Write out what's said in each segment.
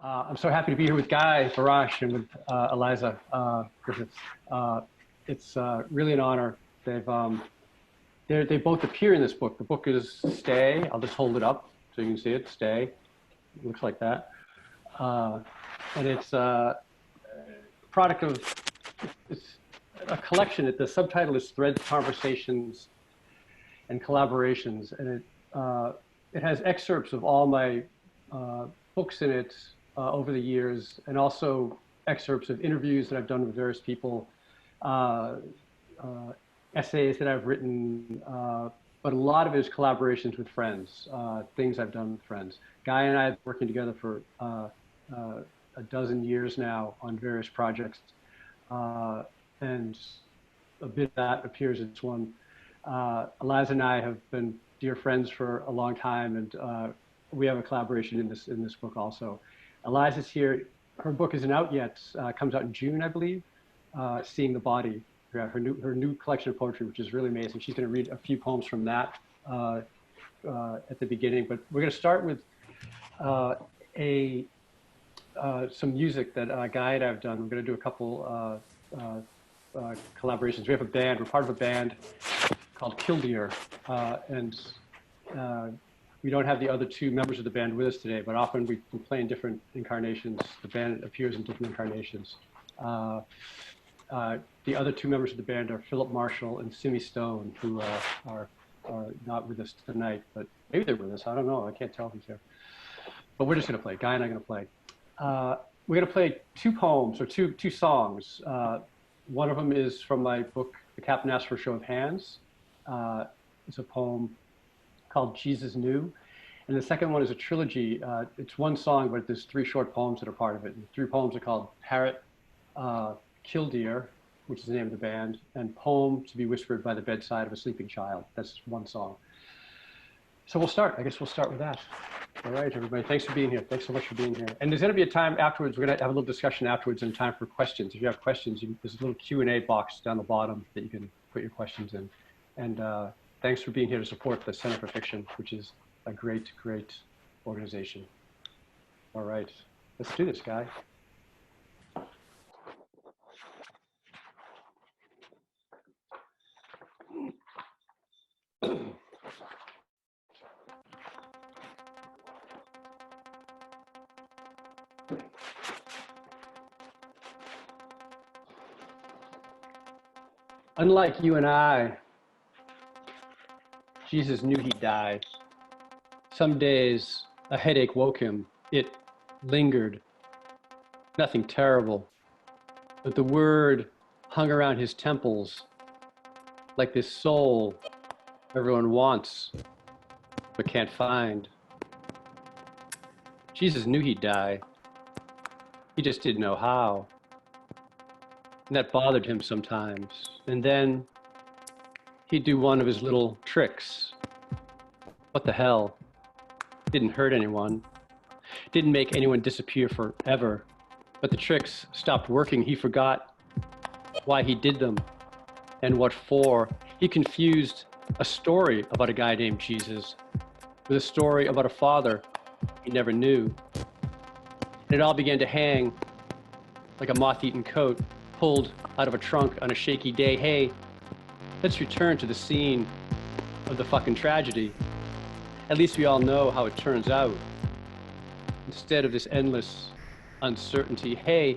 I'm so happy to be here with Guy, Barash, and with Eliza Griffiths. It's really an honor. They both appear in this book. The book is Stay. I'll just hold it up so you can see it. Stay. It looks like that. And it's a product of, it's a collection. The subtitle is Threads, Conversations, and Collaborations. And it has excerpts of all my books in it over the years, and also excerpts of interviews that I've done with various people, essays that I've written, but a lot of it is collaborations with friends, things I've done with friends. Guy and I have been working together for a dozen years now on various projects, and a bit of that appears in this one. Eliza and I have been dear friends for a long time, and we have a collaboration in this book also. Eliza's here. Her book isn't out yet. Comes out in June, I believe. Seeing the Body, her new collection of poetry, which is really amazing. She's going to read a few poems from that at the beginning. But we're going to start with some music that Guy and I have done. We're going to do a couple collaborations. We have a band. We're part of a band called Killdeer, and we don't have the other two members of the band with us today, but often we play in different incarnations. The band appears in different incarnations. The other two members of the band are Philip Marshall and Simi Stone, who are not with us tonight, but maybe they're with us. I don't know. I can't tell who's here. But we're just going to play. Guy and I are going to play. We're going to play two poems, or two songs. One of them is from my book, The Captain Asked for a Show of Hands. It's a poem called Jesus Knew. And the second one is a trilogy. It's one song, but there's three short poems that are part of it. And the three poems are called Parrot, Killdeer, which is the name of the band, and Poem to be Whispered by the Bedside of a Sleeping Child. That's one song. So we'll start. I guess we'll start with that. All right, everybody. Thanks for being here. Thanks so much for being here. And there's going to be a time afterwards. We're going to have a little discussion afterwards and time for questions. If you have questions, there's a little Q&A box down the bottom that you can put your questions in. And thanks for being here to support the Center for Fiction, which is a great, great organization. All right, let's do this, Guy. Unlike you and I, Jesus knew he'd die. Some days, a headache woke him. It lingered. Nothing terrible. But the word hung around his temples like this soul everyone wants but can't find. Jesus knew he'd die. He just didn't know how. And that bothered him sometimes. And then he'd do one of his little tricks. What the hell? Didn't hurt anyone. Didn't make anyone disappear forever. But the tricks stopped working. He forgot why he did them and what for. He confused a story about a guy named Jesus with a story about a father he never knew. And it all began to hang like a moth-eaten coat pulled out of a trunk on a shaky day. Hey, let's return to the scene of the fucking tragedy. At least we all know how it turns out. Instead of this endless uncertainty, hey,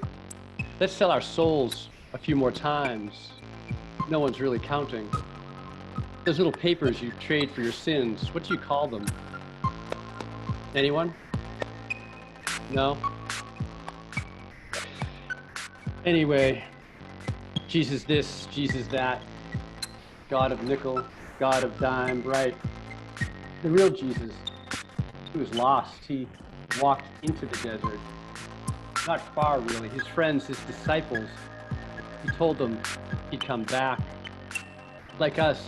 let's sell our souls a few more times. No one's really counting. Those little papers you trade for your sins, what do you call them? Anyone? No? Anyway, Jesus this, Jesus that, God of nickel, God of dime, right? The real Jesus, he was lost. He walked into the desert. Not far, really. His friends, his disciples, he told them he'd come back. Like us,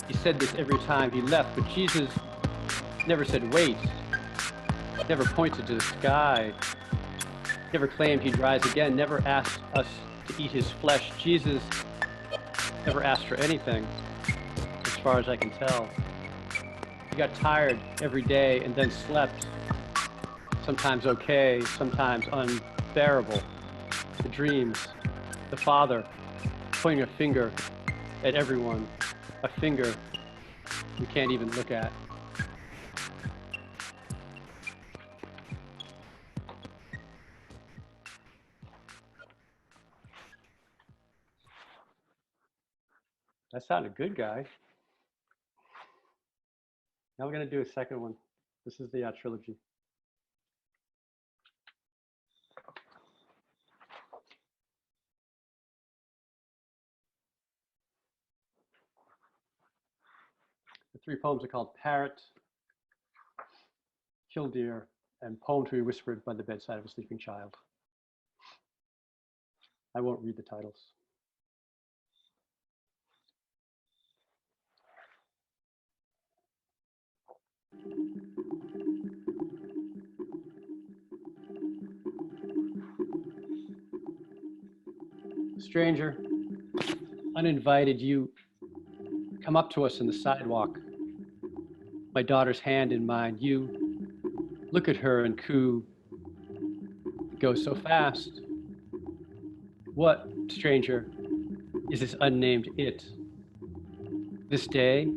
he said this every time he left, but Jesus never said wait, never pointed to the sky, never claimed he'd rise again, never asked us to eat his flesh. Jesus never asked for anything, as far as I can tell. He got tired every day and then slept. sometimes okay, sometimes unbearable. The dreams, the father pointing a finger at everyone, a finger you can't even look at. That sounded good, guys. Now we're going to do a second one. This is the trilogy. The three poems are called Parrot, Killdeer, and Poem to be Whispered by the Bedside of a Sleeping Child. I won't read the titles. Stranger, uninvited, you come up to us in the sidewalk, my daughter's hand in mine. You look at her and coo, it goes so fast. What, stranger, is this unnamed it? This day,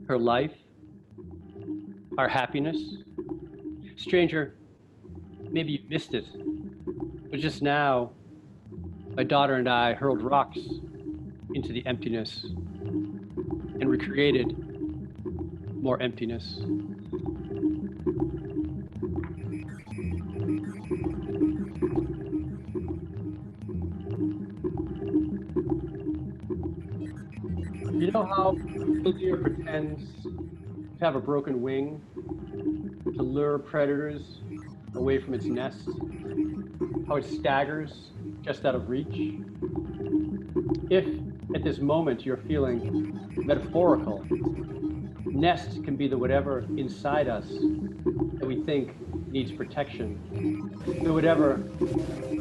her life, our happiness? Stranger, maybe you missed it, but just now, my daughter and I hurled rocks into the emptiness and recreated more emptiness. You know how a deer pretends to have a broken wing to lure predators away from its nest? How it staggers just out of reach? If at this moment you're feeling metaphorical, nest can be the whatever inside us that we think needs protection, the whatever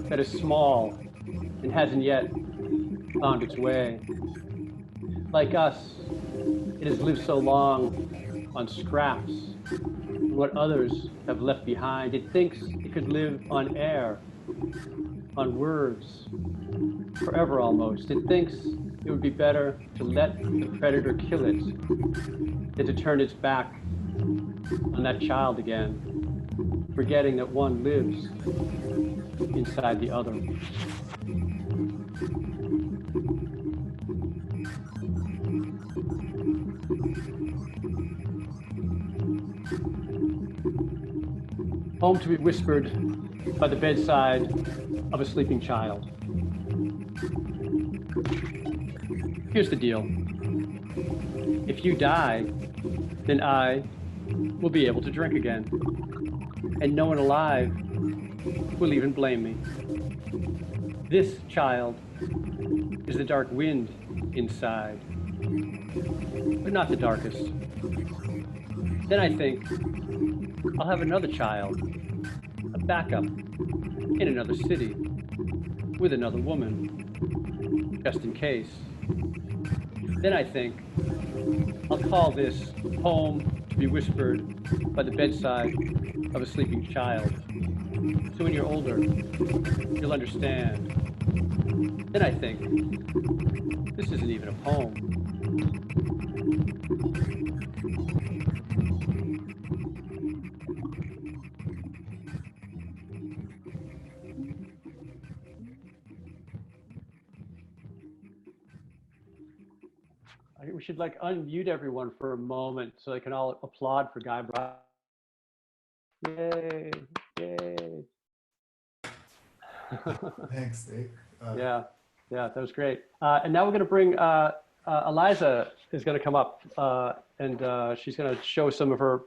that is small and hasn't yet found its way. Like us, it has lived so long on scraps and what others have left behind. It thinks it could live on air, on words, forever almost. It thinks it would be better to let the predator kill it than to turn its back on that child again, forgetting that one lives inside the other. Poem to be whispered by the bedside of a sleeping child. Here's the deal. If you die, then I will be able to drink again. And no one alive will even blame me. This child is the dark wind inside, but not the darkest. Then I think I'll have another child, a backup in another city with another woman, just in case. Then I think I'll call this poem to be whispered by the bedside of a sleeping child. So when you're older, you'll understand. Then I think this isn't even a poem. We should like unmute everyone for a moment so they can all applaud for Guy Barash. Yay, yay. Thanks, Dave. Yeah, that was great. And now we're going to bring, Eliza is going to come up and she's going to show some of her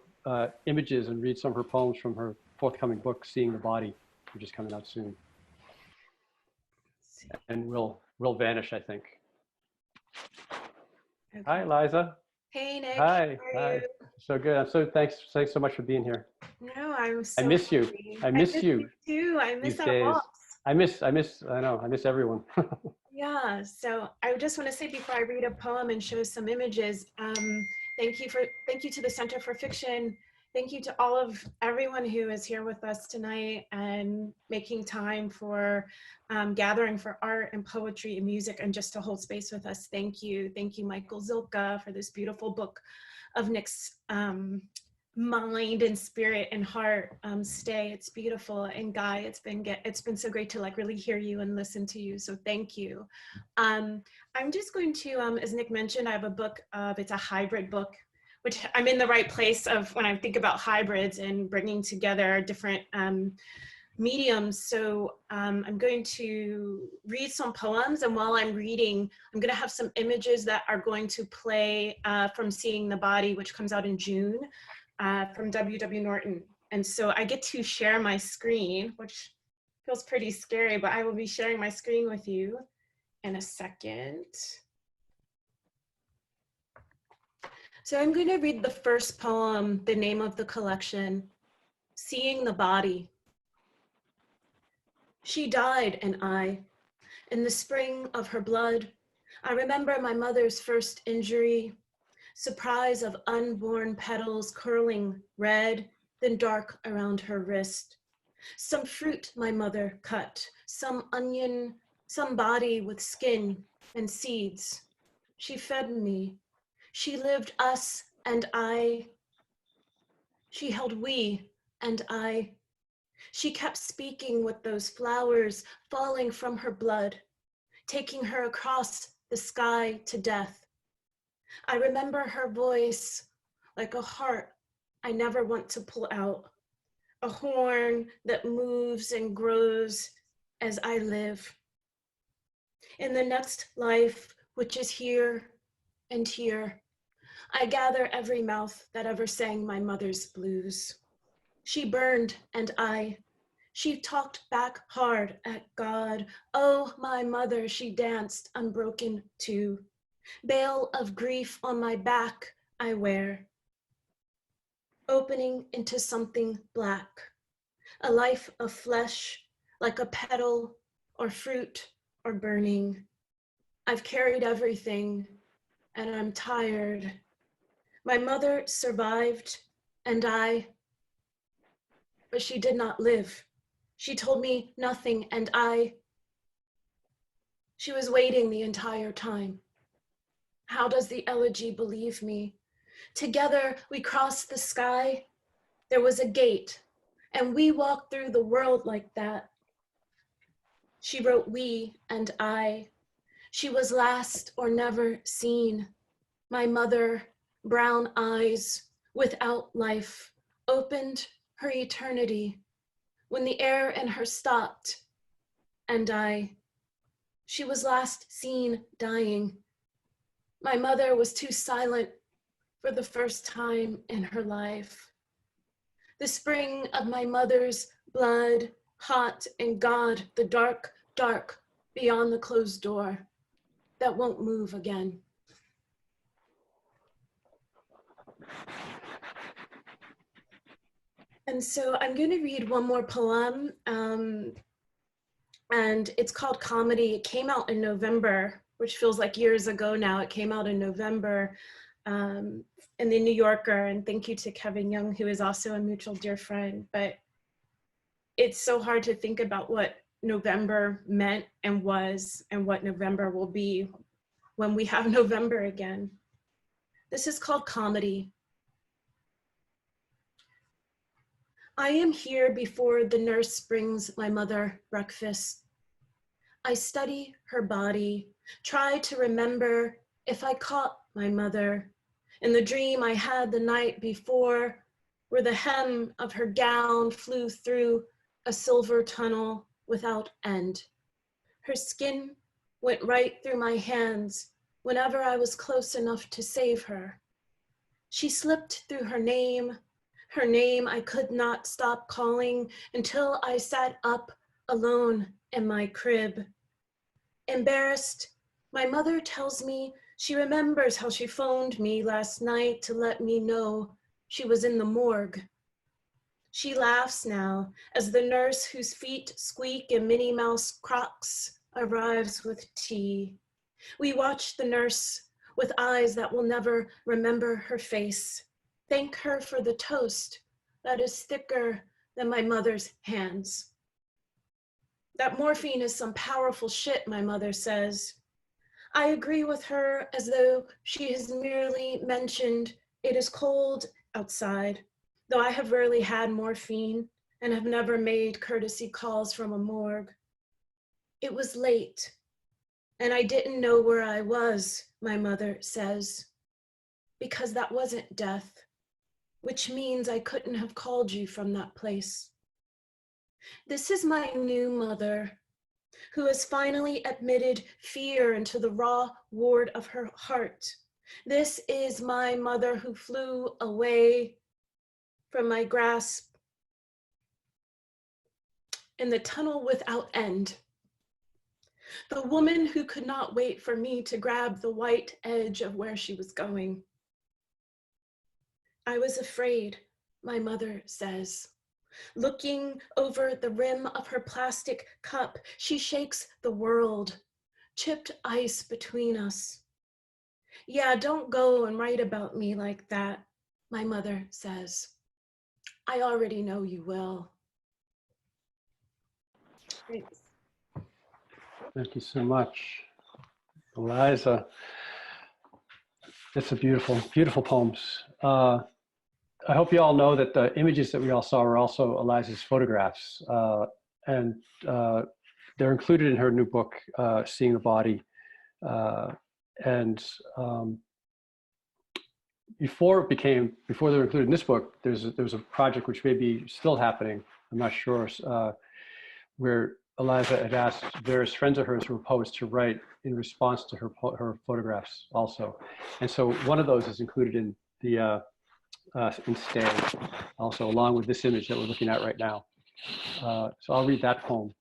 images and read some of her poems from her forthcoming book, Seeing the Body, which is coming out soon. And will vanish, I think. Okay. Hi, Eliza. Hey, Nick. Hi. So good. Thanks so much for being here. No, I'm so I miss you. I miss you too. I miss our walks. I miss everyone. Yeah. So I just want to say before I read a poem and show some images, thank you to the Center for Fiction Thank you to all of everyone who is here with us tonight and making time for gathering for art and poetry and music and just to hold space with us. Thank you. Thank you, Michael Zilka, for this beautiful book of Nick's mind and spirit and heart. Stay, it's beautiful. And Guy, it's been so great to like really hear you and listen to you. So thank you. I'm just going to, as Nick mentioned, I have a book it's a hybrid book, which I'm in the right place of when I think about hybrids and bringing together different mediums. So I'm going to read some poems, and while I'm reading, I'm going to have some images that are going to play from Seeing the Body, which comes out in June from W.W. Norton. And so I get to share my screen, which feels pretty scary, but I will be sharing my screen with you in a second. So I'm going to read the first poem, the name of the collection, Seeing the Body. She died, and in the spring of her blood, I remember my mother's first injury, surprise of unborn petals curling red, then dark around her wrist. Some fruit my mother cut, some onion, some body with skin and seeds. She fed me. She lived us and I. She held we and I. She kept speaking with those flowers falling from her blood, taking her across the sky to death. I remember her voice like a heart I never want to pull out, a horn that moves and grows as I live. In the next life, which is here and here, I gather every mouth that ever sang my mother's blues. She burned and she talked back hard at God. Oh, my mother, she danced unbroken too. Veil of grief on my back I wear, opening into something black, a life of flesh, like a petal or fruit or burning. I've carried everything and I'm tired. My mother survived and but she did not live. She told me nothing and she was waiting the entire time. How does the elegy believe me? Together we crossed the sky. There was a gate and we walked through the world like that. She wrote we and I. She was last or never seen. My mother, brown eyes without life, opened her eternity when the air in her stopped and she was last seen dying. My mother was too silent for the first time in her life. The spring of my mother's blood, hot and God, the dark, dark beyond the closed door that won't move again. And so I'm going to read one more poem, and it's called Comedy. It came out in November, which feels like years ago now. It came out in November in the New Yorker, and thank you to Kevin Young, who is also a mutual dear friend. But it's so hard to think about what November meant and was, and what November will be when we have November again. This is called Comedy. I am here before the nurse brings my mother breakfast. I study her body, try to remember if I caught my mother in the dream I had the night before, where the hem of her gown flew through a silver tunnel without end. Her skin went right through my hands whenever I was close enough to save her. She slipped through her name I could not stop calling until I sat up alone in my crib. Embarrassed, my mother tells me she remembers how she phoned me last night to let me know she was in the morgue. She laughs now as the nurse whose feet squeak in Minnie Mouse Crocs arrives with tea. We watch the nurse with eyes that will never remember her face. Thank her for the toast that is thicker than my mother's hands. That morphine is some powerful shit, my mother says. I agree with her as though she has merely mentioned it is cold outside, though I have rarely had morphine and have never made courtesy calls from a morgue. It was late, and I didn't know where I was, my mother says, because that wasn't death, which means I couldn't have called you from that place. This is my new mother, who has finally admitted fear into the raw ward of her heart. This is my mother who flew away from my grasp in the tunnel without end. The woman who could not wait for me to grab the white edge of where she was going. I was afraid, my mother says. Looking over the rim of her plastic cup, she shakes the world, chipped ice between us. Yeah, don't go and write about me like that, my mother says. I already know you will. Thanks. Thank you so much, Eliza. It's a beautiful, beautiful poems. I hope you all know that the images that we all saw were also Eliza's photographs, and they're included in her new book, Seeing the Body. Before they were included in this book, there was a project which may be still happening, I'm not sure, where Eliza had asked various friends of hers who were poets to write in response to her photographs also. And so one of those is included in the in Stay, also along with this image that we're looking at right now. So I'll read that poem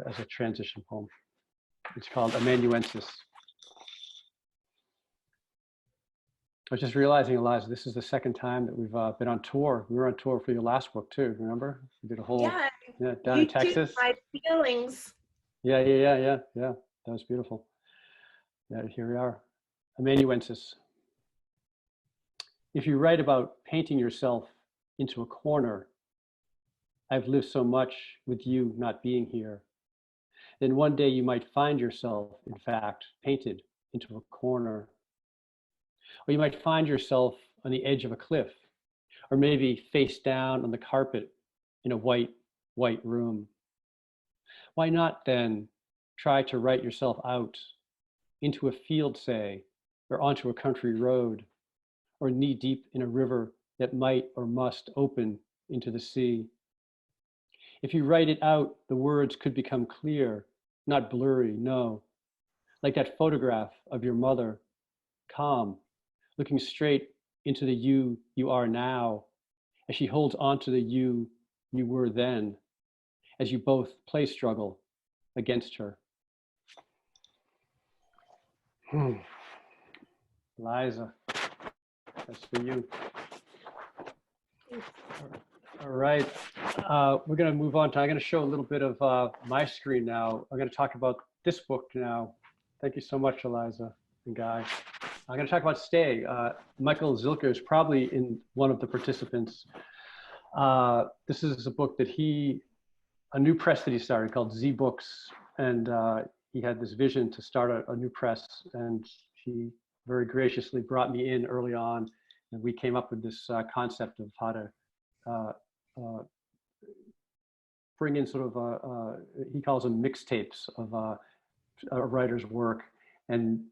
as a transition poem. It's called Amanuensis. I was just realizing, Eliza, this is the second time that we've been on tour. We were on tour for your last book too, remember? We did a whole, down in Texas. My feelings. Yeah. That was beautiful. Yeah, here we are. Amanuensis. If you write about painting yourself into a corner, I've lived so much with you not being here, then one day you might find yourself, in fact, painted into a corner. Or you might find yourself on the edge of a cliff, or maybe face down on the carpet in a white room. Why not then try to write yourself out into a field, say, or onto a country road, or knee deep in a river that might or must open into the sea? If you write it out, the words could become clear, not blurry, no. Like that photograph of your mother, calm, looking straight into the you are now, as she holds on to the you were then, as you both play struggle against her. Eliza, that's for you. All right, we're going to move on to, I'm going to show a little bit of my screen now. I'm going to talk about this book now. Thank you so much, Eliza and Guy. I'm going to talk about Stay. Michael Zilker is probably in one of the participants. This is a book that a new press that he started called Z Books, and he had this vision to start a new press, and he very graciously brought me in early on, and we came up with this concept of how to bring in sort of, he calls them mixtapes of a writer's work, and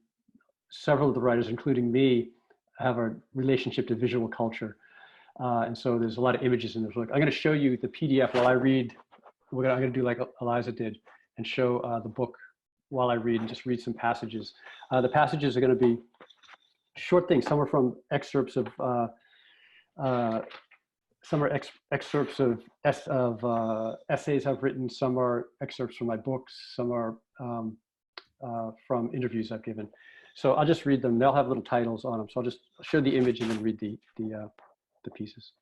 several of the writers, including me, have a relationship to visual culture. And so there's a lot of images in this book. I'm going to show you the PDF while I read. I'm going to do like Eliza did and show the book while I read and just read some passages. The passages are going to be short things. Some are from excerpts of, excerpts of essays I've written. Some are excerpts from my books. Some are from interviews I've given. So I'll just read them. They'll have little titles on them. So I'll just show the image and then read the pieces.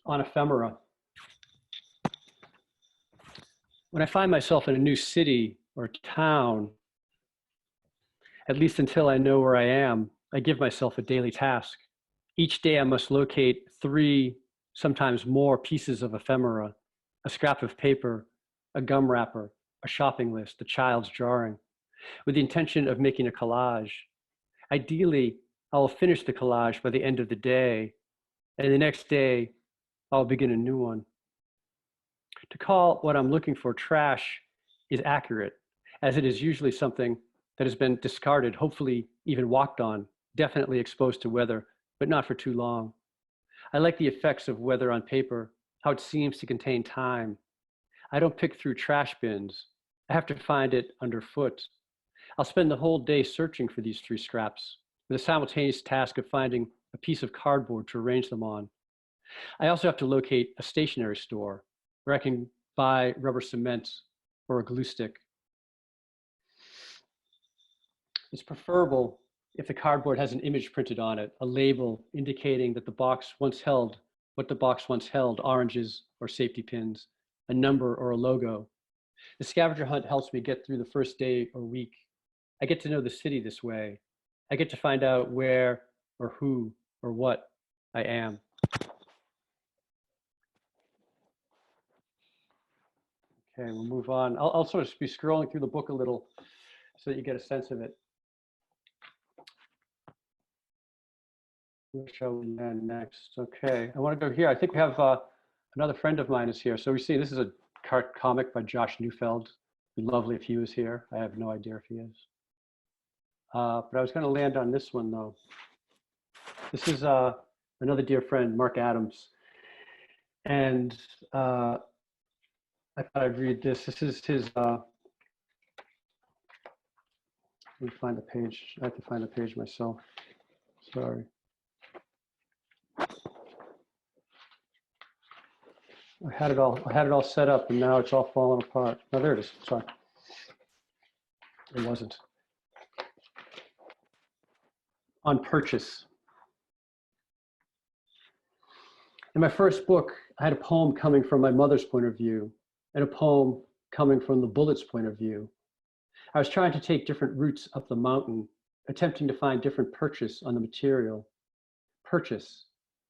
On ephemera. When I find myself in a new city or town, at least until I know where I am I give myself a daily task. Each day I must locate 3, sometimes more pieces of ephemera, a scrap of paper, a gum wrapper, a shopping list, a child's drawing, with the intention of making a collage. Ideally, I will finish the collage by the end of the day, and the next day, I'll begin a new one. To call what I'm looking for trash is accurate, as it is usually something that has been discarded, hopefully even walked on, definitely exposed to weather, but not for too long. I like the effects of weather on paper, how it seems to contain time. I don't pick through trash bins. I have to find it underfoot. I'll spend the whole day searching for these 3 scraps, with a simultaneous task of finding a piece of cardboard to arrange them on. I also have to locate a stationery store where I can buy rubber cement or a glue stick. It's preferable if the cardboard has an image printed on it, a label indicating that the box once held, what the box once held, oranges or safety pins, a number or a logo. The scavenger hunt helps me get through the first day or week. I get to know the city this way. I get to find out where or who or what I am. Okay, we'll move on. I'll sort of be scrolling through the book a little so that you get a sense of it. Where shall we land next? Okay, I want to go here. I think we have another friend of mine is here. So we see this is a comic by Josh Neufeld. It'd be lovely if he was here. I have no idea if he is. But I was going to land on this one though. This is another dear friend, Mark Adams. And I thought I'd read this. This is his, let me find the page. I have to find the page myself. Sorry. I had it all set up and now it's all falling apart. Oh, there it is. Sorry. It wasn't. On purchase. In my first book, I had a poem coming from my mother's point of view and a poem coming from the bullet's point of view. I was trying to take different routes up the mountain, attempting to find different purchase on the material. Purchase.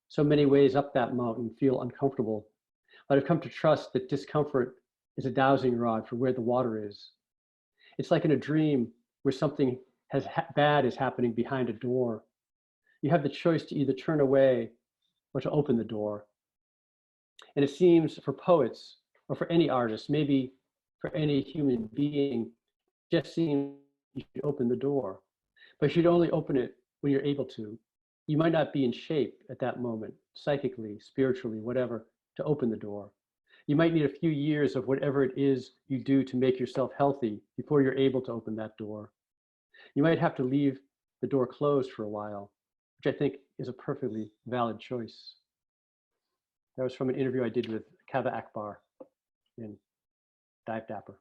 So many ways up that mountain feel uncomfortable, but I've come to trust that discomfort is a dowsing rod for where the water is. It's like in a dream where something bad is happening behind a door. You have the choice to either turn away or to open the door. And it seems for poets or for any artist, maybe for any human being, it just seems you should open the door, but you should only open it when you're able to. You might not be in shape at that moment, psychically, spiritually, whatever, to open the door. You might need a few years of whatever it is you do to make yourself healthy before you're able to open that door. You might have to leave the door closed for a while, which I think is a perfectly valid choice. That was from an interview I did with Kava Akbar in Dive Dapper.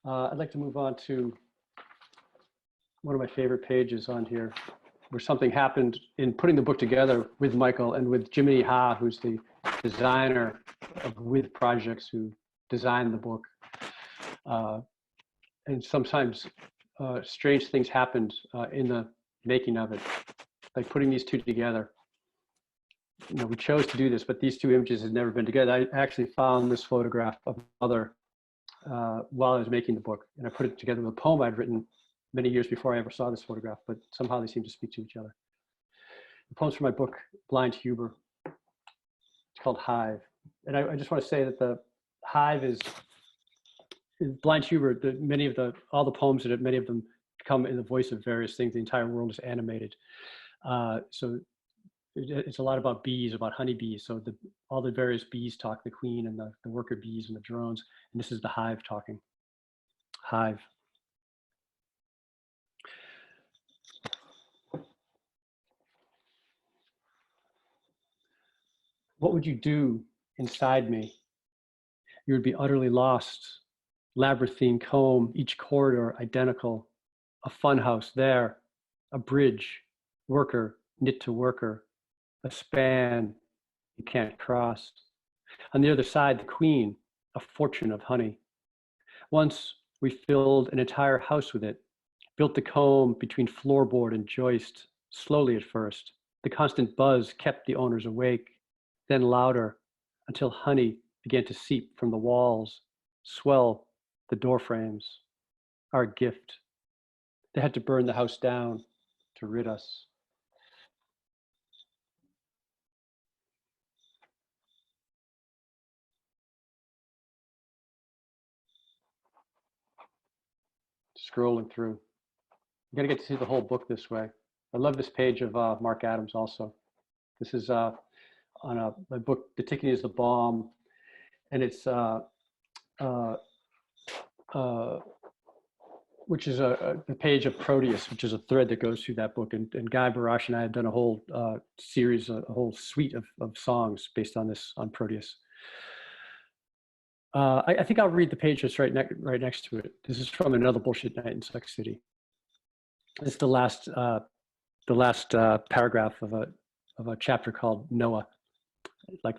I'd like to move on to one of my favorite pages on here, where something happened in putting the book together with Michael and with Jiminy Ha, who's the designer of With Projects, who designed the book. And sometimes strange things happened in the making of it, like putting these 2 together. You know, we chose to do this, but these 2 images had never been together. I actually found this photograph of mother while I was making the book, and I put it together with a poem I'd written many years before I ever saw this photograph, but somehow they seem to speak to each other. The poem's from my book, Blind Huber. It's called Hive. And I just want to say that the Hive is Blind Huber, all the poems in it, many of them come in the voice of various things. The entire world is animated. So it's a lot about bees, about honeybees. So all the various bees talk, the queen and the worker bees and the drones. And this is the hive talking. Hive. What would you do inside me? You would be utterly lost. Labyrinthine comb, each corridor identical. A funhouse there, a bridge, worker knit to worker, a span you can't cross. On the other side, the queen, a fortune of honey. Once we filled an entire house with it, built the comb between floorboard and joist, slowly at first. The constant buzz kept the owners awake, then louder, until honey began to seep from the walls, swell the door frames. Our gift. They had to burn the house down to rid us. Scrolling through. You gotta get to see the whole book this way. I love this page of Mark Adams also. This is on a book, The Ticking is the Bomb, and it's which is the page of Proteus, which is a thread that goes through that book. And Guy Barash and I have done a whole series, a whole suite of songs based on this, on Proteus. I think I'll read the page that's right next to it. This is from Another Bullshit Night in Sex City. It's the last paragraph of a chapter called Noah, like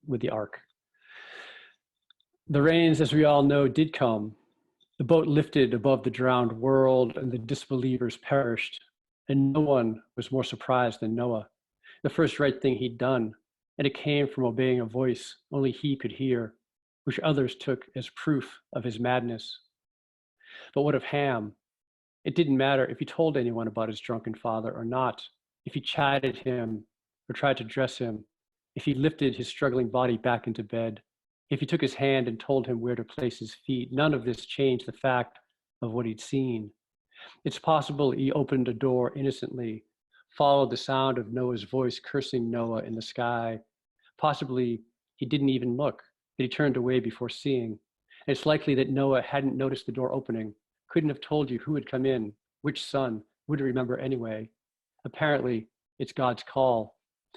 with the ark. The rains, as we all know, did come. The boat lifted above the drowned world, and the disbelievers perished. And no one was more surprised than Noah. The first right thing he'd done, and it came from obeying a voice only he could hear, which others took as proof of his madness. But what of Ham? It didn't matter if he told anyone about his drunken father or not, if he chided him or tried to dress him, if he lifted his struggling body back into bed, if he took his hand and told him where to place his feet. None of this changed the fact of what he'd seen. It's possible he opened a door innocently, followed the sound of Noah's voice cursing Noah in the sky. Possibly he didn't even look, that he turned away before seeing. And it's likely that Noah hadn't noticed the door opening, couldn't have told you who had come in, which son, wouldn't remember anyway. Apparently, it's God's call.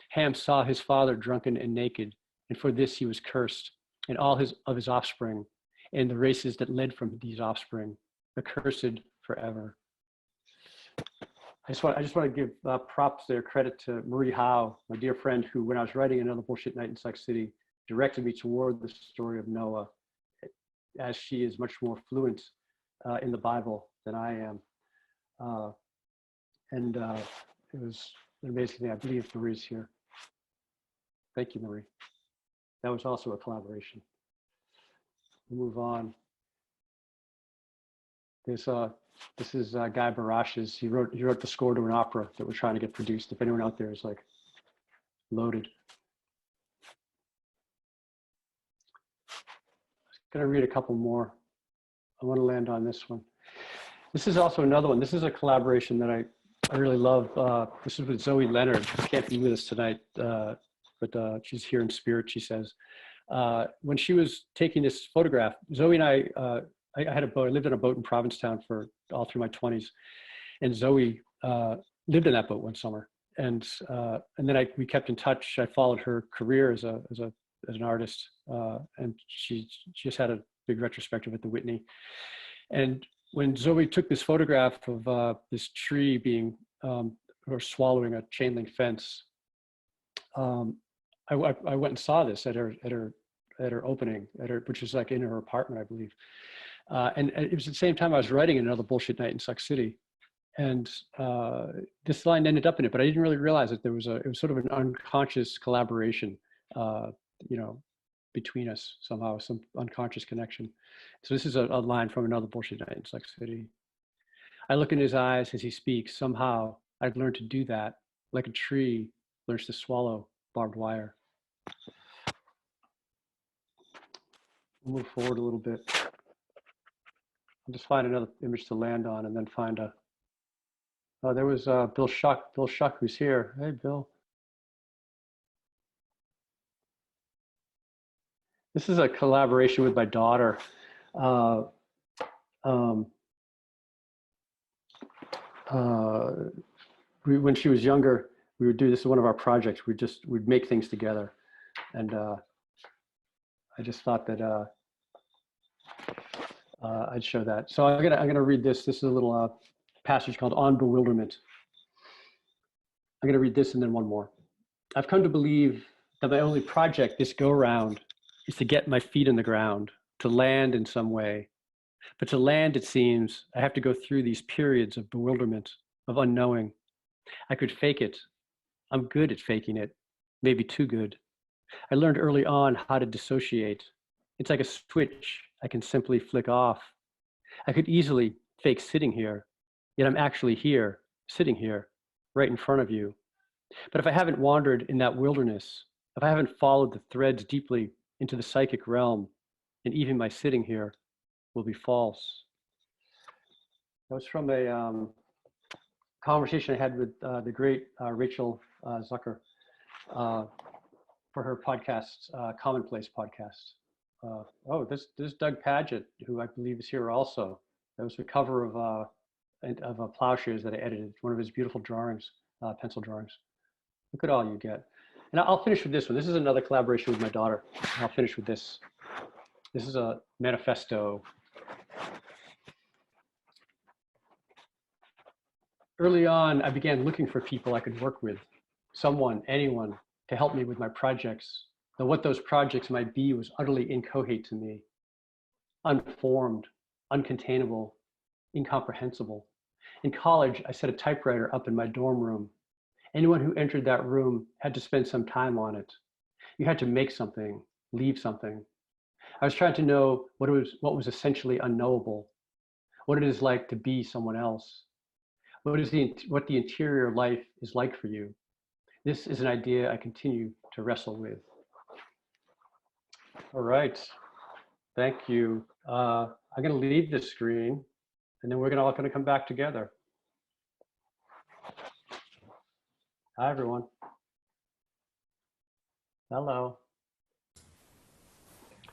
Ham saw his father drunken and naked, and for this he was cursed, and all of his offspring, and the races that led from these offspring, accursed forever. I just want to give props there, credit to Marie Howe, my dear friend, who, when I was writing Another Bullshit Night in Sex City, directed me toward the story of Noah, as she is much more fluent in the Bible than I am. It was an amazing thing. I believe Marie's here. Thank you, Marie. That was also a collaboration. We'll move on. This is Guy Barash's. He wrote the score to an opera that we're trying to get produced. If anyone out there is like loaded. I'm gonna read a couple more. I want to land on this one. This is also another one. This is a collaboration that I really love. This is with Zoe Leonard. She can't be with us tonight, but she's here in spirit, she says. When she was taking this photograph, Zoe and I had a boat. I lived on a boat in Provincetown for all through my 20s, and Zoe lived in that boat one summer. And then we kept in touch. I followed her career as an artist, and she just had a big retrospective at the Whitney. And when Zoe took this photograph of this tree being or swallowing a chain link fence, I went and saw this at her opening, which was like in her apartment, I believe. And it was at the same time I was writing Another Bullshit Night in Suck City, and this line ended up in it, but I didn't really realize that it was sort of an unconscious collaboration, between us somehow, some unconscious connection. So this is a line from Another Bullshit Night in Suck City. I look in his eyes as he speaks. Somehow I've learned to do that, like a tree learns to swallow barbed wire. We'll move forward a little bit. I'll just find another image to land on, and then find there was Bill Shuck. Bill Shuck, who's here. Hey, Bill. This is a collaboration with my daughter. When she was younger, we would do this as one of our projects. We'd make things together, and I just thought that I'd show that. So I'm gonna read this. This is a little passage called "On Bewilderment." I'm gonna read this and then one more. I've come to believe that my only project this go round is to get my feet in the ground, to land in some way, But to land, it seems, I have to go through these periods of bewilderment, of unknowing. I could fake it. I'm good at faking it, maybe too good. I learned early on how to dissociate. It's like a switch I can simply flick off. I could easily fake sitting here, yet I'm actually here, sitting here, right in front of you. But if I haven't wandered in that wilderness, if I haven't followed the threads deeply into the psychic realm, and even my sitting here will be false. That was from a conversation I had with the great Rachel Zucker for her podcast, Commonplace podcast. This is Doug Paget, who I believe is here also. That was a cover of Plowshares that I edited, one of his beautiful drawings, pencil drawings. Look at all you get. And I'll finish with this one. This is another collaboration with my daughter. I'll finish with this. This is a manifesto. Early on, I began looking for people I could work with, someone, anyone, to help me with my projects, though what those projects might be was utterly inchoate to me, unformed, uncontainable, incomprehensible. In college, I set a typewriter up in my dorm room. Anyone who entered that room had to spend some time on it. You had to make something, leave something. I was trying to know what was essentially unknowable, what it is like to be someone else, what the interior life is like for you. This is an idea I continue to wrestle with. All right, thank you. I'm going to leave this screen, and then we're all going to come back together. Hi, everyone. Hello.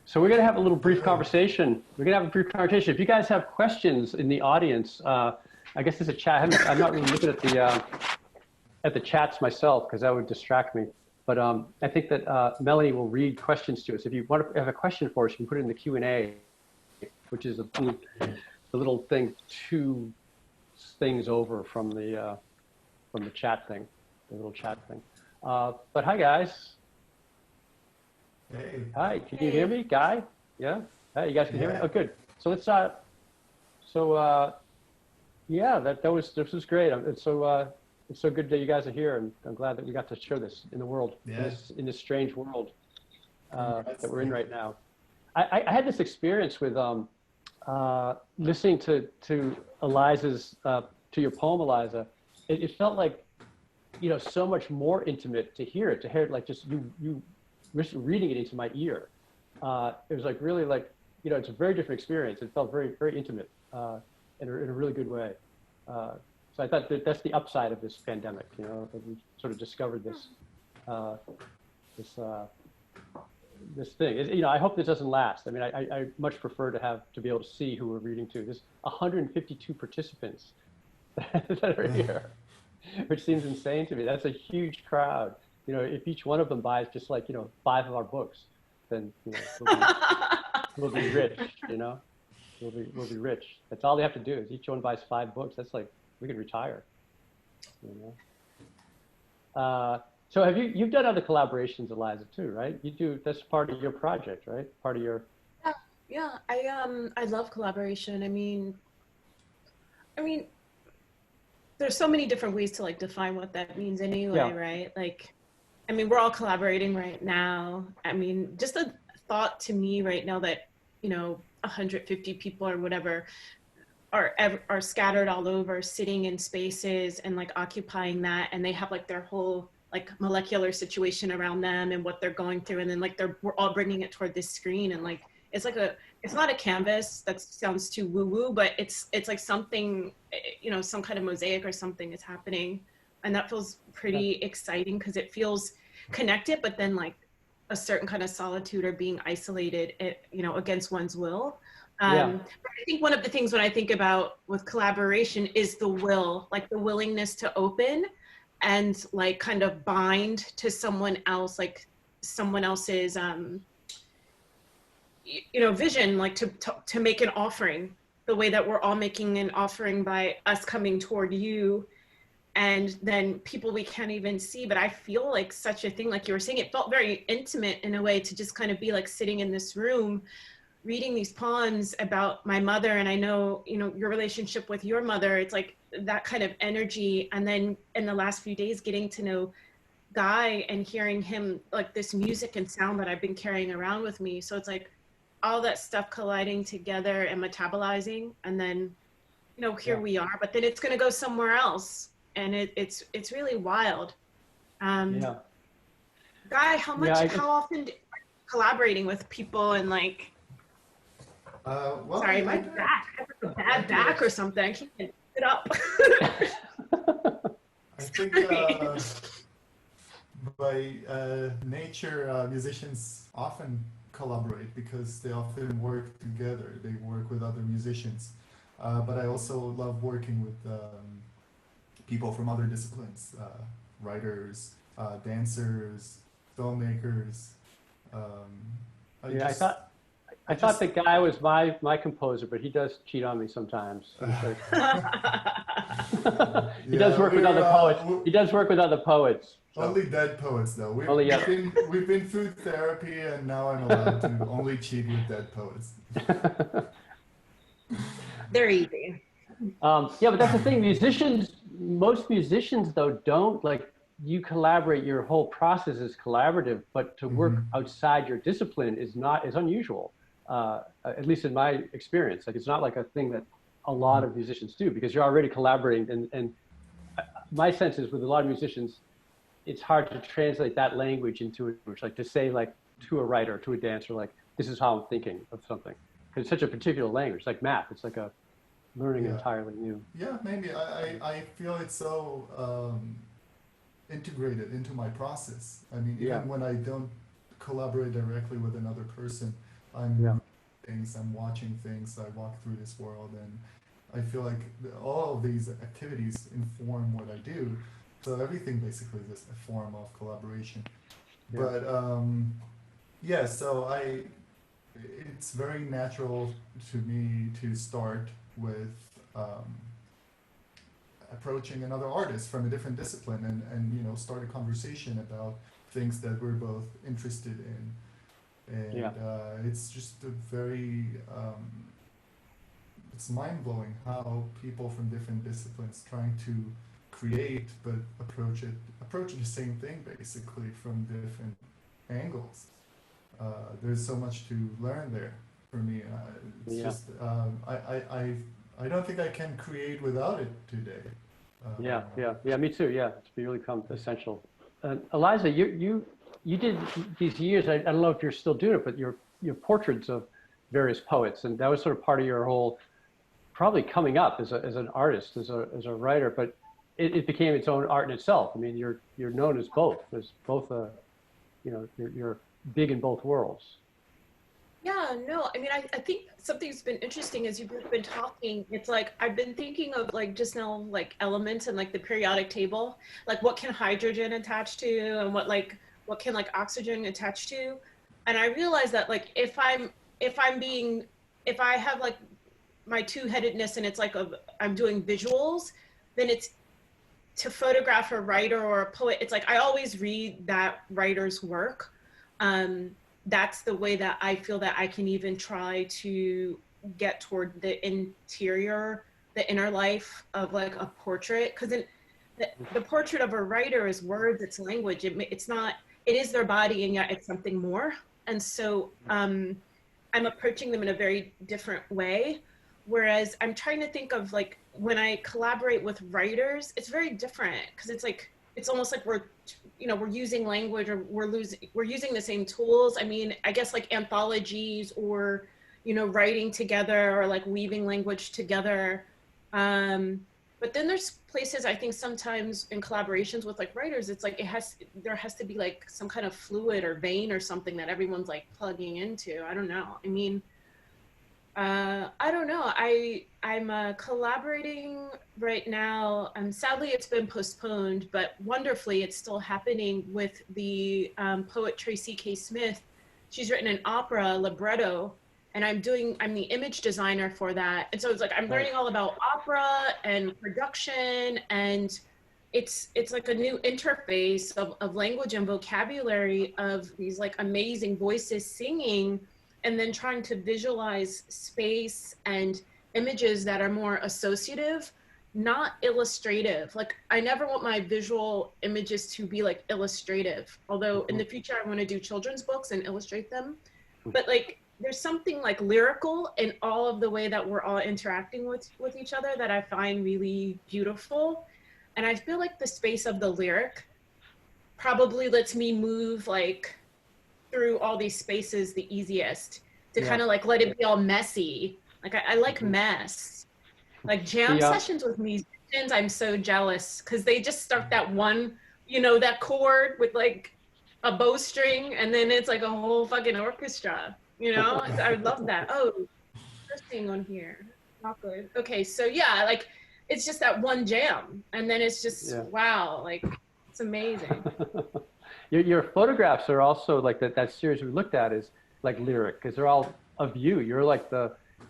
So we're going to have a little brief conversation. If you guys have questions in the audience, I guess there's a chat. I'm not really looking at the chats myself because that would distract me. But I think that Melanie will read questions to us. If you want to have a question for us, you can put it in the Q&A, which is the little thing 2 things over from the chat thing, the little chat thing. But hi, guys. Hey. Hi, can you hear me, Guy? Yeah? Hey, you guys can hear me? Oh, good. So let's, yeah, this was great. It's so good that you guys are here, and I'm glad that we got to show this in the world, in this strange world that we're in right now. I had this experience with listening to Eliza's, to your poem, Eliza. It felt like, so much more intimate to hear it like just you reading it into my ear. It was like really like, it's a very different experience. It felt very, very intimate in a really good way. So I thought that's the upside of this pandemic, that we sort of discovered this this thing. I hope this doesn't last. I mean, I much prefer to be able to see who we're reading to. There's 152 participants that are here, which seems insane to me. That's a huge crowd. If each one of them buys just like, 5 of our books, then, we'll be rich, We'll be rich. That's all they have to do is each one buys 5 books. That's like, we could retire, So have you've done other collaborations, Eliza, too, right? That's part of your project, right? Part of your. Yeah. I love collaboration. I mean, there's so many different ways to like define what that means anyway, right? Like, we're all collaborating right now. Just a thought to me right now that, 150 people or whatever are scattered all over, sitting in spaces and like occupying that, and they have like their whole like molecular situation around them and what they're going through, and then like we're all bringing it toward this screen, and like it's not a canvas. That sounds too woo woo, but it's like something, some kind of mosaic or something is happening, and that feels pretty exciting because it feels connected, but then like a certain kind of solitude or being isolated, against one's will. But I think one of the things when I think about with collaboration is the will, like the willingness to open and like kind of bind to someone else, like someone else's, vision, like to make an offering, the way that we're all making an offering by us coming toward you. And then people we can't even see, but I feel like such a thing, like you were saying, it felt very intimate in a way to just kind of be like sitting in this room, reading these poems about my mother, and I know, you know, your relationship with your mother, it's like that kind of energy. And then in the last few days, getting to know Guy and hearing him, like this music and sound that I've been carrying around with me. So it's like all that stuff colliding together and metabolizing. And then, you know, here we are, but then it's going to go somewhere else. And it's really wild. Yeah. Guy, how often are you collaborating with people and like, well, sorry, my back, I have a bad back or something. I can't sit up. I think by nature, musicians often collaborate because they often work together. They work with other musicians. But I also love working with people from other disciplines, writers, dancers, filmmakers. I thought the Guy was my composer, but he does cheat on me sometimes. He does work with other poets. He does work with other poets. So. Only dead poets, though. We've been through therapy, and now I'm allowed to only cheat with dead poets. They're easy. Yeah, but that's the thing. Most musicians, though, don't like. You collaborate. Your whole process is collaborative, but to work outside your discipline is unusual. At least in my experience, like it's not like a thing that a lot of musicians do because you're already collaborating. And my sense is with a lot of musicians, it's hard to translate that language into English, like to say like to a writer, to a dancer, like this is how I'm thinking of something. Because it's such a particular language, like math. It's like a learning entirely new. Yeah, maybe. I feel it's so integrated into my process. I mean, even when I don't collaborate directly with another person, I'm I'm watching things, I walk through this world, and I feel like all of these activities inform what I do. So everything basically is a form of collaboration. Yeah. But so it's very natural to me to start with approaching another artist from a different discipline and start a conversation about things that we're both interested in. And it's just a very it's mind-blowing how people from different disciplines trying to create but approach the same thing basically from different angles. There's so much to learn there for me. It's just I don't think I can create without it today. Me too. Yeah, it's really become essential. Eliza, you did these years. I don't know if you're still doing it, but your portraits of various poets, and that was sort of part of your whole probably coming up as an artist, as a writer. But it became its own art in itself. I mean, you're known as both a you're big in both worlds. Yeah, no, I mean, I think something's been interesting as you've been talking. It's like, I've been thinking of like just now, like elements and like the periodic table, like what can hydrogen attach to and what can like oxygen attach to. And I realized that like, if I have like my two-headedness and it's like I'm doing visuals, then it's to photograph a writer or a poet. It's like, I always read that writer's work. That's the way that I feel that I can even try to get toward the inner life of like a portrait. Because the portrait of a writer is words, it's language. It is their body, and yet it's something more. And so I'm approaching them in a very different way. Whereas I'm trying to think of like, when I collaborate with writers, it's very different because it's like, it's almost like we're using language, or we're using the same tools. I mean, I guess like anthologies or, writing together or like weaving language together. But then there's places I think sometimes in collaborations with like writers, it's like there has to be like some kind of fluid or vein or something that everyone's like plugging into. I don't know. I mean, I don't know. I'm collaborating right now. Sadly, it's been postponed, but wonderfully, it's still happening with the poet Tracy K. Smith. She's written an opera libretto, and I'm the image designer for that. And so it's like I'm learning all about opera and production, and it's like a new interface of language and vocabulary of these like amazing voices singing. and then trying to visualize space and images that are more associative, not illustrative. Like I never want my visual images to be like illustrative, although in the future I want to do children's books and illustrate them. But like there's something like lyrical in all of the way that we're all interacting with each other that I find really beautiful. And I feel like the space of the lyric probably lets me move like through all these spaces the easiest, to kind of like let it be all messy. Like I like mess. Like jam sessions with musicians, I'm so jealous because they just start that one, you know, that chord with like a bowstring, and then it's like a whole fucking orchestra. You know, I love that. Oh, first thing on here, not good. Okay, so yeah, like it's just that one jam, and then it's just wow, like it's amazing. Your photographs are also like that series we looked at is like lyric, because they're all of you. You're like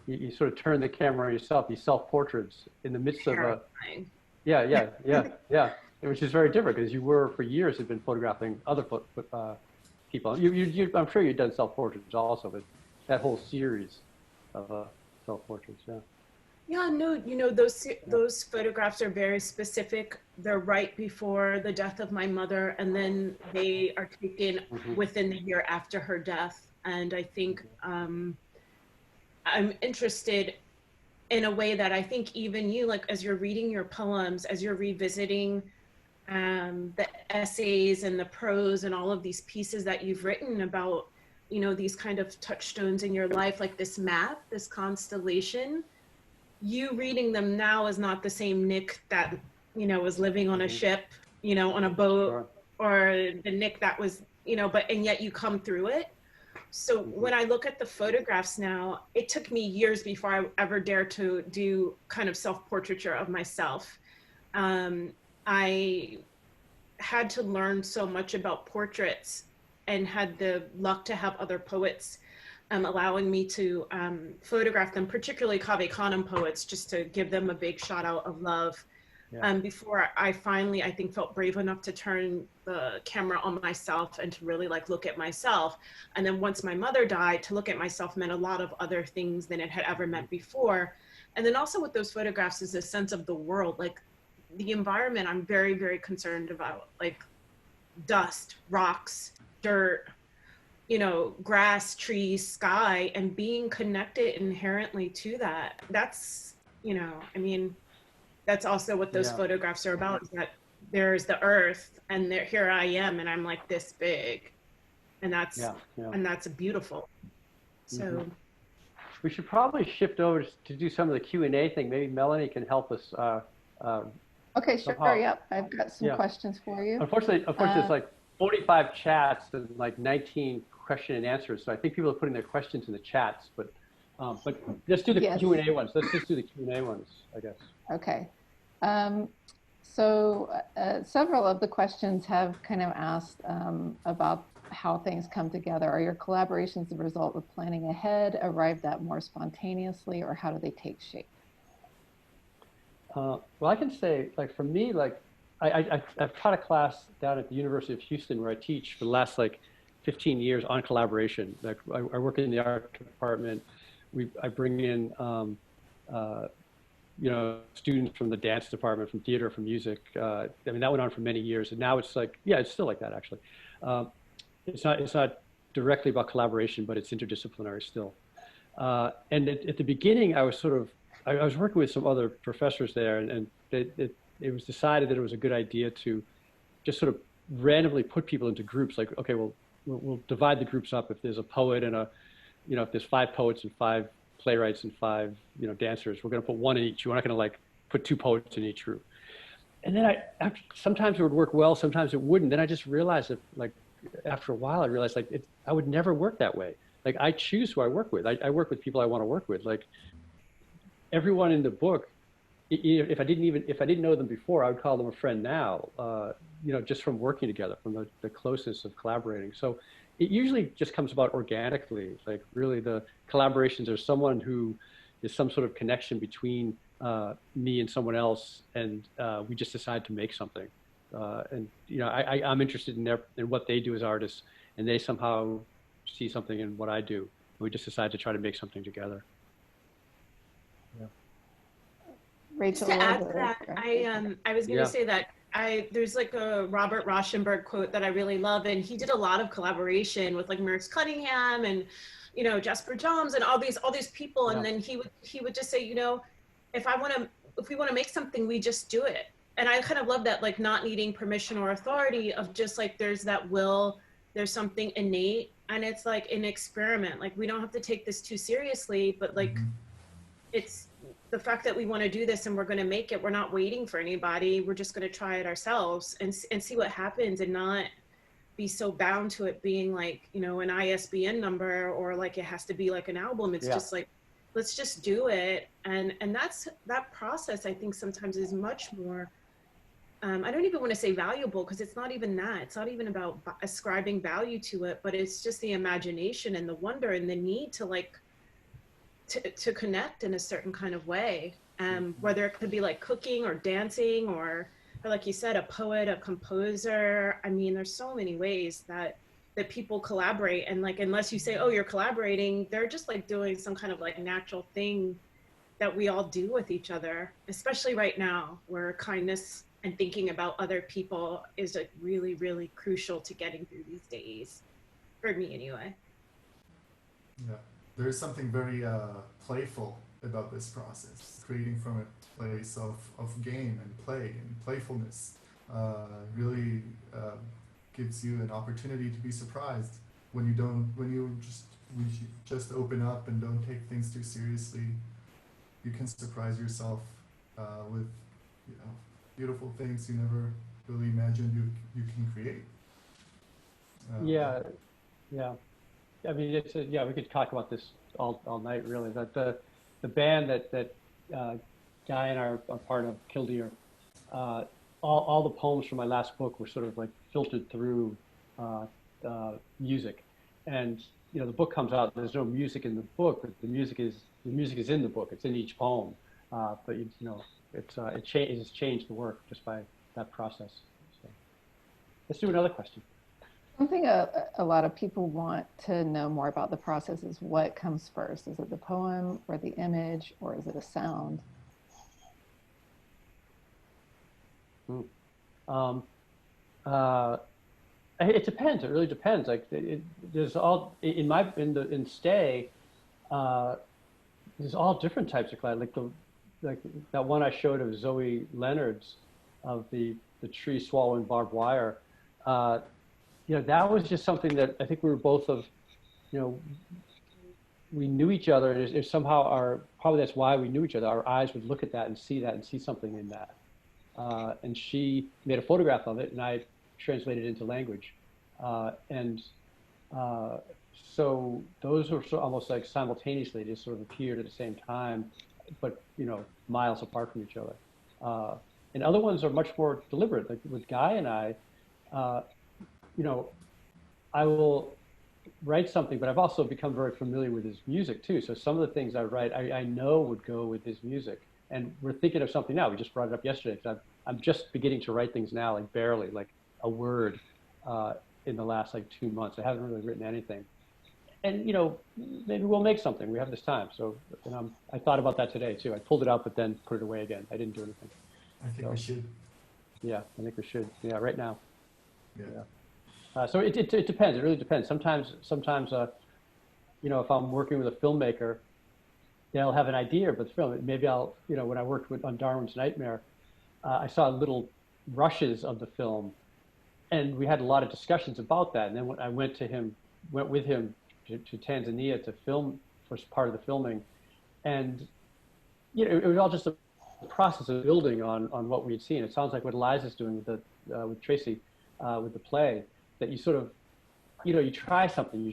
you sort of turn the camera on yourself. You self-portraits in the midst of a which is very different because you were for years had been photographing other people. I'm sure you've done self-portraits also, but that whole series of self-portraits, Yeah, no, you know, those photographs are very specific. They're right before the death of my mother, and then they are taken within the year after her death. And I think I'm interested in a way that I think even you, like as you're reading your poems, as you're revisiting the essays and the prose and all of these pieces that you've written about, you know, these kind of touchstones in your life, like this map, this constellation. You reading them now is not the same Nick that, you know, was living on a ship, you know, on a boat, or the Nick that was, you know, and yet you come through it. So when I look at the photographs now, it took me years before I ever dared to do kind of self-portraiture of myself. I had to learn so much about portraits and had the luck to have other poets allowing me to photograph them, particularly Cave Canem poets, just to give them a big shout out of love. Before I finally, I think, felt brave enough to turn the camera on myself and to really like look at myself. And then once my mother died, to look at myself meant a lot of other things than it had ever meant before. And then also with those photographs is a sense of the world, like the environment I'm very, very concerned about, like dust, rocks, dirt, you know, grass, trees, sky, and being connected inherently to that. That's, you know, I mean, that's also what those photographs are about, is that there's the earth and here I am and I'm like this big, and that's and that's beautiful. So we should probably shift over to do some of the Q&A thing. Maybe Melanie can help us. Okay, sure. Somehow. Yep, I've got some questions for you. Unfortunately, it's like 45 chats and like 19 question and answers. So I think people are putting their questions in the chats, but let's do the Q&A ones. Let's just do the Q&A ones, I guess. Okay. So several of the questions have kind of asked about how things come together. Are your collaborations the result of planning ahead, arrived at more spontaneously, or how do they take shape? Well, I can say, like, for me, like, I've taught a class down at the University of Houston where I teach for the last, like, 15 years on collaboration. Like, I work in the art department. I bring in, you know, students from the dance department, from theater, from music. I mean, that went on for many years, and now it's like, it's still like that, actually. It's not directly about collaboration, but it's interdisciplinary still. And at the beginning, I was working with some other professors there, and it was decided that it was a good idea to just sort of randomly put people into groups. Like, okay, we'll divide the groups up. If there's a poet and if there's 5 poets and 5 playwrights and 5, dancers, we're going to put 1 in each. We're not going to like put 2 poets in each group. And then sometimes it would work well, sometimes it wouldn't. Then I just realized that, like, after a while, I realized like I would never work that way. Like, I choose who I work with. I work with people I want to work with. Like, everyone in the book, if I didn't know them before, I would call them a friend now. Just from working together, from the closeness of collaborating. So it usually just comes about organically. Like, really, the collaborations are someone who is some sort of connection between me and someone else, and we just decide to make something. I'm interested in what they do as artists, and they somehow see something in what I do. We just decided to try to make something together. Yeah. Rachel, Just to add to that, I was going to Yeah. say that there's like a Robert Rauschenberg quote that I really love, and he did a lot of collaboration with like Maurice Cunningham and, you know, Jasper Johns and all these people. Yeah. And then he would just say, you know, if we want to make something, we just do it. And I kind of love that, like not needing permission or authority, of just like there's that will, there's something innate, and it's like an experiment. Like we don't have to take this too seriously, but like it's the fact that we want to do this and we're going to make it. We're not waiting for anybody. We're just going to try it ourselves and see what happens, and not be so bound to it being like, you know, an ISBN number, or like it has to be like an album. It's just like, let's just do it. And that process, I think sometimes is much more, I don't even want to say valuable, because it's not even that. It's not even about ascribing value to it, but it's just the imagination and the wonder and the need to like, to connect in a certain kind of way, whether it could be like cooking or dancing, or like you said, a poet, a composer. I mean, there's so many ways that people collaborate, and like, unless you say, oh, you're collaborating, they're just like doing some kind of like natural thing that we all do with each other, especially right now, where kindness and thinking about other people is like really, really crucial to getting through these days, for me anyway. Yeah. There's something very playful about this process, creating from a place of game and play and playfulness. Really gives you an opportunity to be surprised when you just open up and don't take things too seriously. You can surprise yourself with, you know, beautiful things you never really imagined you can create. Yeah. I mean, we could talk about this all night, really. But the band that Guy and I are part of, Killdeer, all the poems from my last book were sort of like filtered through music, and you know, the book comes out. There's no music in the book, but the music is in the book. It's in each poem, but you know, it's changed the work just by that process. So, let's do another question. Something a lot of people want to know more about the process is what comes first. Is it the poem or the image, or is it a sound? It depends. It really depends. Like there's all in Stay. There's all different types of cloud. Like that one I showed of Zoe Leonard's, of the tree swallowing barbed wire. You know, that was just something that I think we were both of, you know, we knew each other, and it somehow probably that's why we knew each other. Our eyes would look at that and see something in that. And she made a photograph of it, and I translated it into language. So those were almost like simultaneously, just sort of appeared at the same time, but you know, miles apart from each other. And other ones are much more deliberate. Like with Guy and I, you know, I will write something, but I've also become very familiar with his music too. So some of the things I write, I know would go with his music. And we're thinking of something now. We just brought it up yesterday. I'm just beginning to write things now, like barely, like a word in the last like 2 months. I haven't really written anything. And you know, maybe we'll make something. We have this time. So I thought about that today too. I pulled it out, but then put it away again. I didn't do anything. I think we should. Yeah, I think we should. Yeah, right now. Yeah. So it depends. It really depends. Sometimes, you know, if I'm working with a filmmaker, they'll have an idea of the film. Maybe I'll, you know, when I worked on Darwin's Nightmare, I saw little rushes of the film, and we had a lot of discussions about that. And then when I went with him to Tanzania to film for part of the filming, and you know, it was all just a process of building on what we had seen. It sounds like what Eliza's doing with Tracy with the play. That you sort of, you know, you try something, you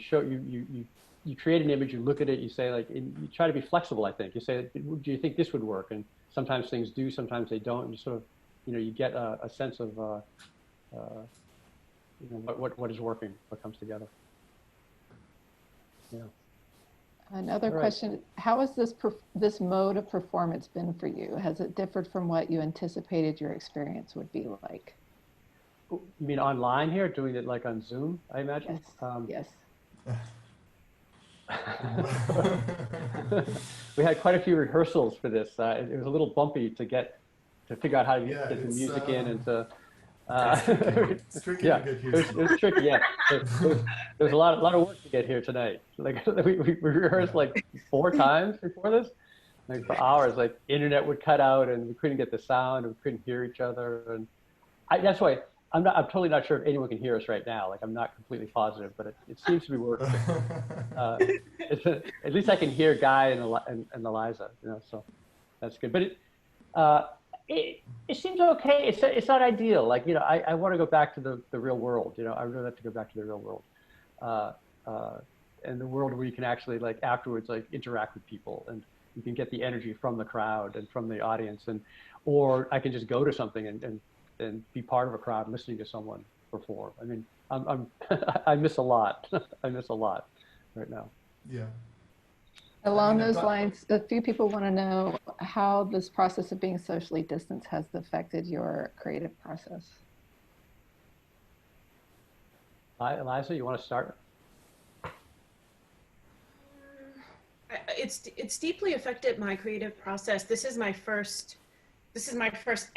create an image, you look at it, you say like, you try to be flexible, I think. You say, do you think this would work? And sometimes things do, sometimes they don't. And you sort of, you know, you get a sense of, you know, what is working, what comes together. Yeah. Another question, how has this mode of performance been for you? Has it differed from what you anticipated your experience would be like? You mean online here, doing it like on Zoom, I imagine? Yes. Yes. We had quite a few rehearsals for this. It was a little bumpy to figure out how to get the music in and to. It's tricky Yeah, to get here. it was tricky. Yeah, there was a lot of work to get here tonight. Like we rehearsed like 4 times before this, like for hours. Like internet would cut out and we couldn't get the sound and we couldn't hear each other. And that's why I'm totally not sure if anyone can hear us right now. Like I'm not completely positive, but it seems to be working. At least I can hear Guy and Eliza, you know, so that's good. But it seems okay. It's not ideal. Like, you know, I want to go back to the real world. You know, I really like to go back to the real world, and the world where you can actually like afterwards like interact with people and you can get the energy from the crowd and from the audience, or I can just go to something and be part of a crowd listening to someone perform. I mean, I miss a lot. I miss a lot right now. Yeah. Along those lines, a few people want to know how this process of being socially distanced has affected your creative process. Eliza, you want to start? It's deeply affected my creative process. This is my first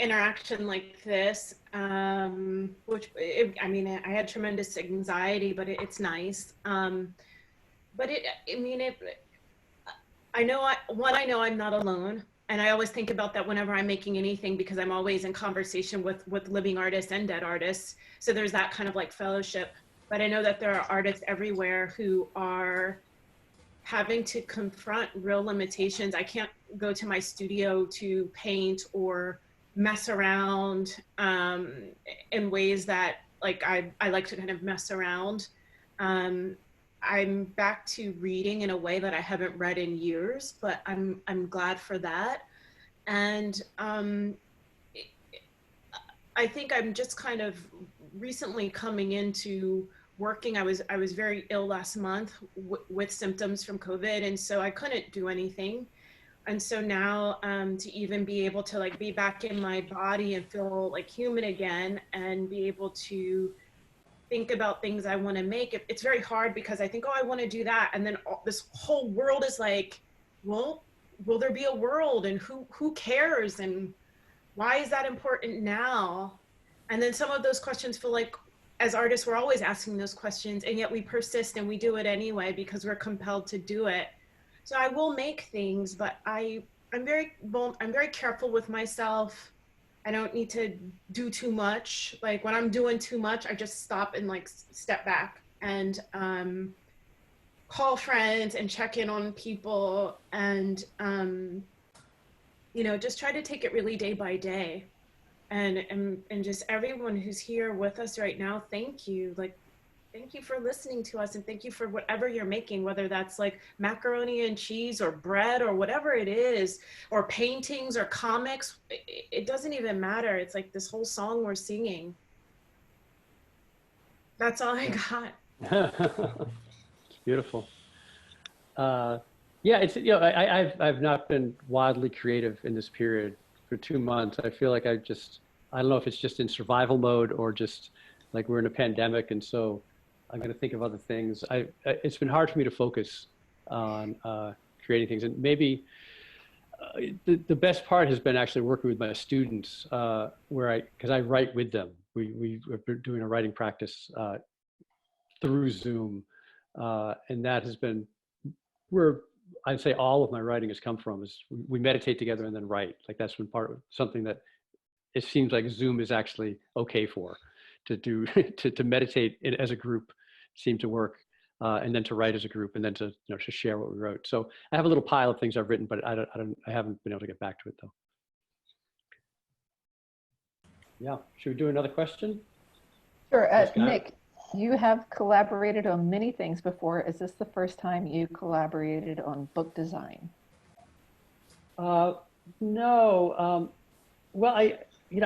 interaction like this, which I mean, I had tremendous anxiety, but it's nice. But I know I'm not alone. And I always think about that whenever I'm making anything, because I'm always in conversation with living artists and dead artists. So there's that kind of like fellowship. But I know that there are artists everywhere who are having to confront real limitations. I can't go to my studio to paint or mess around in ways that like I like to kind of mess around. I'm back to reading in a way that I haven't read in years, but I'm glad for that. And I think I'm just kind of recently coming into working. I was very ill last month with symptoms from COVID, and so I couldn't do anything. And so now to even be able to like be back in my body and feel like human again and be able to think about things I want to make, it's very hard because I think, oh, I want to do that. And then this whole world is like, well, will there be a world, and who cares? And why is that important now? And then some of those questions feel like, as artists, we're always asking those questions, and yet we persist and we do it anyway because we're compelled to do it. So I will make things, but I'm very careful with myself. I don't need to do too much. Like when I'm doing too much, I just stop and like step back and call friends and check in on people and you know, just try to take it really day by day. And just everyone who's here with us right now, thank you. Like, thank you for listening to us, and thank you for whatever you're making, whether that's like macaroni and cheese or bread or whatever it is, or paintings or comics. It doesn't even matter. It's like this whole song we're singing. That's all I got. It's beautiful. Yeah, it's, you know, I've not been wildly creative in this period for 2 months. I feel like I don't know if it's just in survival mode or just like we're in a pandemic, and so I'm going to think of other things. It's been hard for me to focus on creating things, and maybe the best part has been actually working with my students, because I write with them. We've been doing a writing practice through Zoom, and that has been where I'd say all of my writing has come from. Is we meditate together and then write. Like that's been part of something that it seems like Zoom is actually okay for, to do to meditate as a group seemed to work, and then to write as a group, and then to to share what we wrote. So I have a little pile of things I've written, but I haven't been able to get back to it though. Yeah, should we do another question? Sure. Nick, you have collaborated on many things before. Is this the first time you collaborated on book design? No. Well, I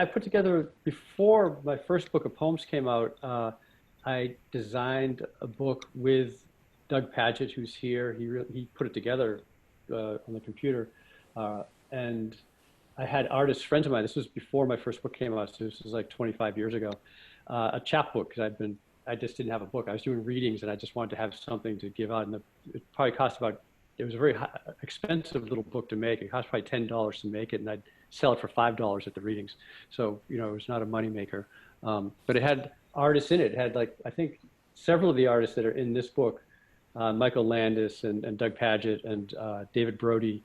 put together, before my first book of poems came out, I designed a book with Doug Padgett, who's here. He put it together on the computer, and I had artists, friends of mine. This was before my first book came out, so this was like 25 years ago. A chapbook, because I just didn't have a book. I was doing readings, and I just wanted to have something to give out. And it probably cost about, it was a very expensive little book to make. It cost probably $10 to make it, and I'd sell it for $5 at the readings. So, you know, it was not a moneymaker. But it had artists in it. It had, like, I think several of the artists that are in this book, Michael Landis and Doug Paget and David Brody,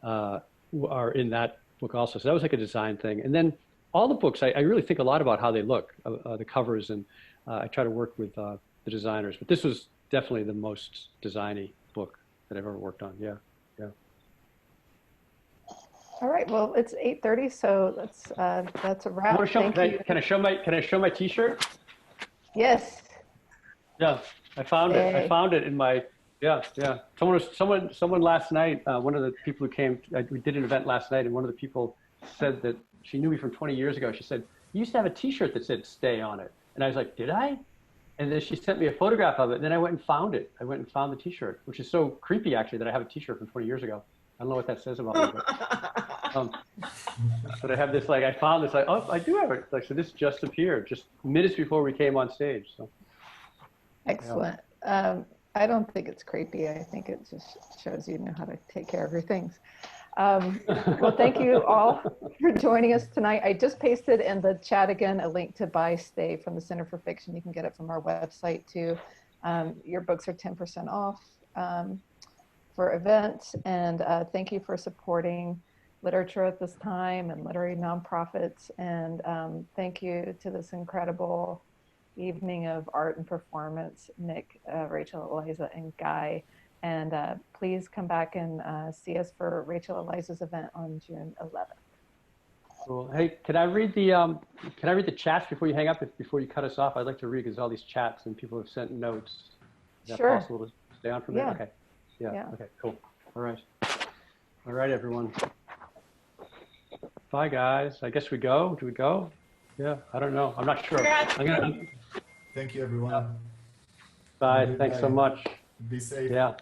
who are in that book also. So that was like a design thing. And then all the books, I really think a lot about how they look, the covers, and I try to work with the designers. But this was definitely the most designy book that I've ever worked on. Yeah, yeah. All right. Well, it's 8:30, so that's a wrap. Can I show my T-shirt? Yes. Yeah, I found it. I found it in my. Yeah. Someone last night. One of the people who came. We did an event last night, and one of the people said that she knew me from 20 years ago. She said, "You used to have a T-shirt that said 'Stay' on it," and I was like, "Did I?" And then she sent me a photograph of it. And then I went and found it. I went and found the T-shirt, which is so creepy actually that I have a T-shirt from 20 years ago. I don't know what that says about me. But I have this, like, I found this, like, oh, I do have it. Like, so this just appeared just minutes before we came on stage. So. Excellent. Yeah. I don't think it's creepy. I think it just shows you know how to take care of your things. Well, thank you all for joining us tonight. I just pasted in the chat again a link to buy Stay from the Center for Fiction. You can get it from our website too. Your books are 10% off for events. And thank you for supporting literature at this time and literary nonprofits. And thank you to this incredible evening of art and performance, Nick, Rachel, Eliza, and Guy. And please come back and see us for Rachel Eliza's event on June 11th. Cool. Hey, can I read the chats before you hang up? Before you cut us off, I'd like to read because all these chats and people have sent notes. Is that sure. possible to stay on for a minute? Okay. Yeah. Okay. Cool. All right, everyone. Bye, guys. I guess we go. Do we go? Yeah. I don't know. I'm not sure. Thank you, everyone. Bye. Thanks so much. Be safe. Yeah.